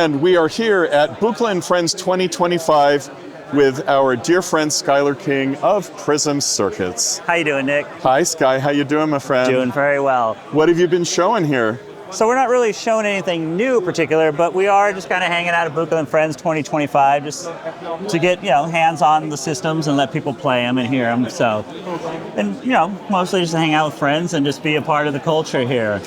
And we are here at Buchla and Friends 2025 with our dear friend Skyler King of Prism Circuits. How you doing, Nick? Hi, Sky. How you doing, my friend? Doing very well. What have you been showing here? So we're not really showing anything new particular, but we are just kind of hanging out at Buchla and Friends 2025 just to get, hands on the systems and let people play them and hear them. So, and, mostly just to hang out with friends and just be a part of the culture here.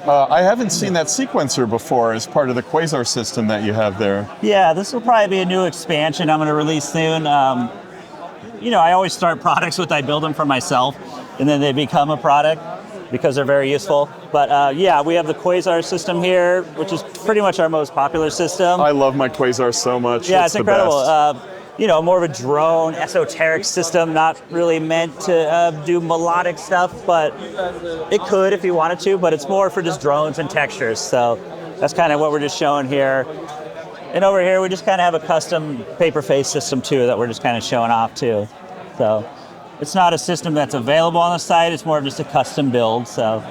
I haven't seen that sequencer before as part of the Quasar system that you have there. Yeah, this will probably be a new expansion I'm going to release soon. I always start products with I build them for myself, and then they become a product because they're very useful. But we have the Quasar system here, which is pretty much our most popular system. I love my Quasar so much. Yeah, it's incredible. More of a drone, esoteric system, not really meant to do melodic stuff, but it could if you wanted to, but it's more for just drones and textures. So that's kind of what we're just showing here. And over here, we just kind of have a custom paper face system too that we're just kind of showing off too. So it's not a system that's available on the site, it's more of just a custom build. So.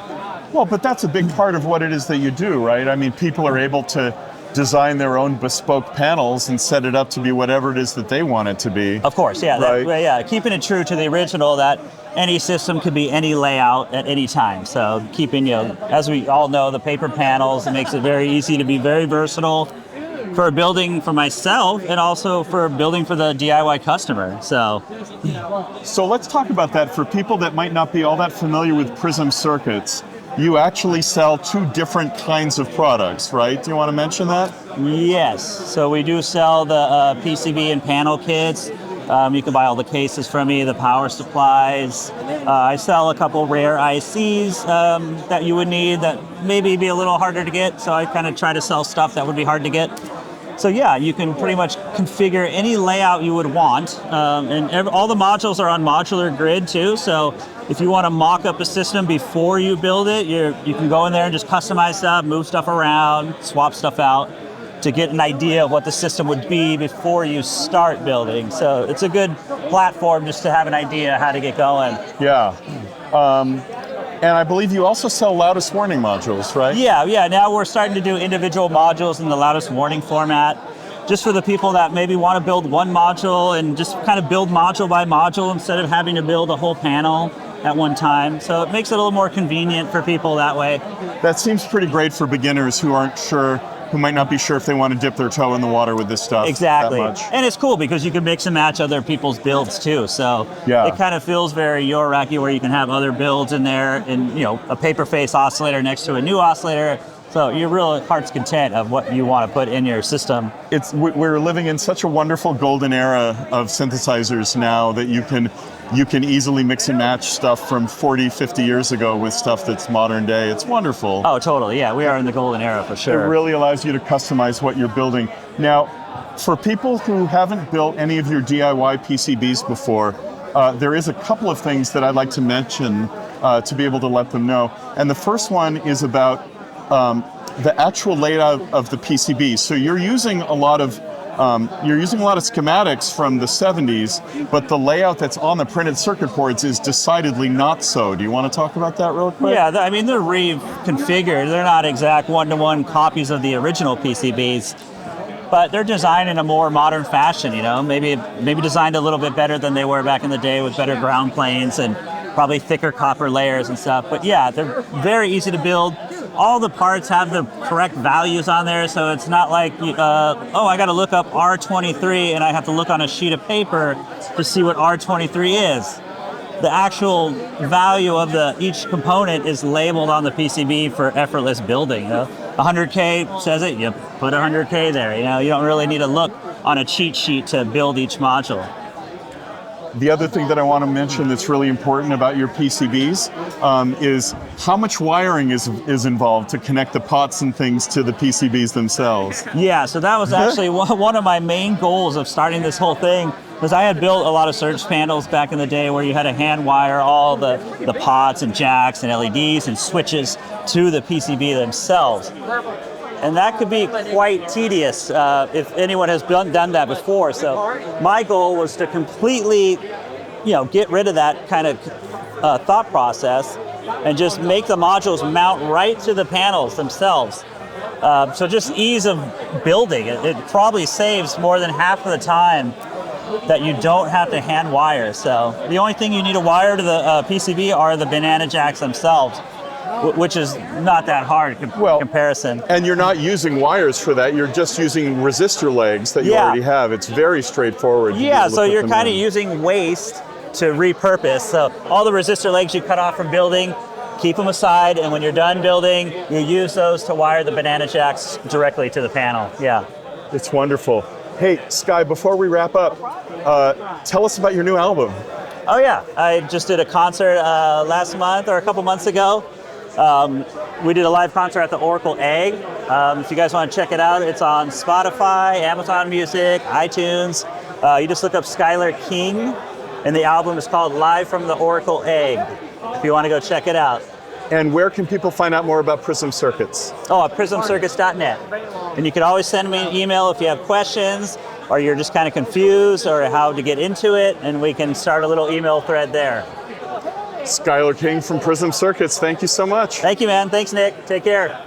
Well, but that's a big part of what it is that you do, right? I mean, people are able to design their own bespoke panels and set it up to be whatever it is that they want it to be. Of course, yeah. Right? Keeping it true to the original that any system could be any layout at any time. So keeping, as we all know, the paper panels, it makes it very easy to be very versatile for building for myself and also for building for the DIY customer. So let's talk about that for people that might not be all that familiar with Prism Circuits. You actually sell two different kinds of products, right? Do you want to mention that? Yes. So we do sell the PCB and panel kits. You can buy all the cases from me, the power supplies. I sell a couple rare ICs that you would need that maybe be a little harder to get. So I kind of try to sell stuff that would be hard to get. So yeah, you can pretty much configure any layout you would want. All the modules are on modular grid too. So if you want to mock up a system before you build it, you can go in there and just customize stuff, move stuff around, swap stuff out to get an idea of what the system would be before you start building. So it's a good platform just to have an idea how to get going. Yeah. And I believe you also sell Loudest Warning modules, right? Yeah. Now we're starting to do individual modules in the Loudest Warning format, just for the people that maybe want to build one module and just kind of build module by module instead of having to build a whole panel at one time. So it makes it a little more convenient for people that way. That seems pretty great for beginners who might not be sure if they want to dip their toe in the water with this stuff. Exactly. That much. And it's cool because you can mix and match other people's builds too. So It kind of feels very Yoraki where you can have other builds in there and a paper face oscillator next to a new oscillator. So you're real heart's content of what you want to put in your system. We're living in such a wonderful golden era of synthesizers now that you can easily mix and match stuff from 40, 50 years ago with stuff that's modern day. It's wonderful. Oh, totally. Yeah, we are in the golden era for sure. It really allows you to customize what you're building. Now, for people who haven't built any of your DIY PCBs before, there is a couple of things that I'd like to mention to be able to let them know. And the first one is about the actual layout of the PCB. So you're using a lot of schematics from the 70s, but the layout that's on the printed circuit boards is decidedly not so. Do you want to talk about that real quick? Yeah, they're reconfigured. They're not exact one-to-one copies of the original PCBs, but they're designed in a more modern fashion, maybe designed a little bit better than they were back in the day with better ground planes and probably thicker copper layers and stuff. But yeah, they're very easy to build. All the parts have the correct values on there, so it's not like, I got to look up R23 and I have to look on a sheet of paper to see what R23 is. The actual value of each component is labeled on the PCB for effortless building. 100K says it, you put 100K there. You don't really need to look on a cheat sheet to build each module. The other thing that I want to mention that's really important about your PCBs is how much wiring is involved to connect the pots and things to the PCBs themselves. Yeah, so that was actually one of my main goals of starting this whole thing, because I had built a lot of Serge panels back in the day where you had to hand wire all the pots and jacks and LEDs and switches to the PCB themselves. And that could be quite tedious if anyone has done that before. So my goal was to completely, get rid of that kind of thought process and just make the modules mount right to the panels themselves. So just ease of building. It probably saves more than half of the time that you don't have to hand wire. So the only thing you need to wire to the PCB are the banana jacks themselves, which is not that hard comparison. And you're not using wires for that. You're just using resistor legs that you already have. It's very straightforward. Yeah, so you're kind of using waste to repurpose. So all the resistor legs you cut off from building, keep them aside, and when you're done building, you use those to wire the banana jacks directly to the panel. Yeah. It's wonderful. Hey, Sky, before we wrap up, tell us about your new album. Oh yeah, I just did a concert last month or a couple months ago. We did a live concert at the Oracle Egg. If you guys want to check it out, it's on Spotify, Amazon Music, iTunes. You just look up Skyler King, and the album is called Live from the Oracle Egg, if you want to go check it out. And where can people find out more about Prism Circuits? Oh, at prismcircuits.net. And you can always send me an email if you have questions, or you're just kind of confused, or how to get into it, and we can start a little email thread there. Skyler King from Prism Circuits, thank you so much. Thank you, man. Thanks, Nick. Take care.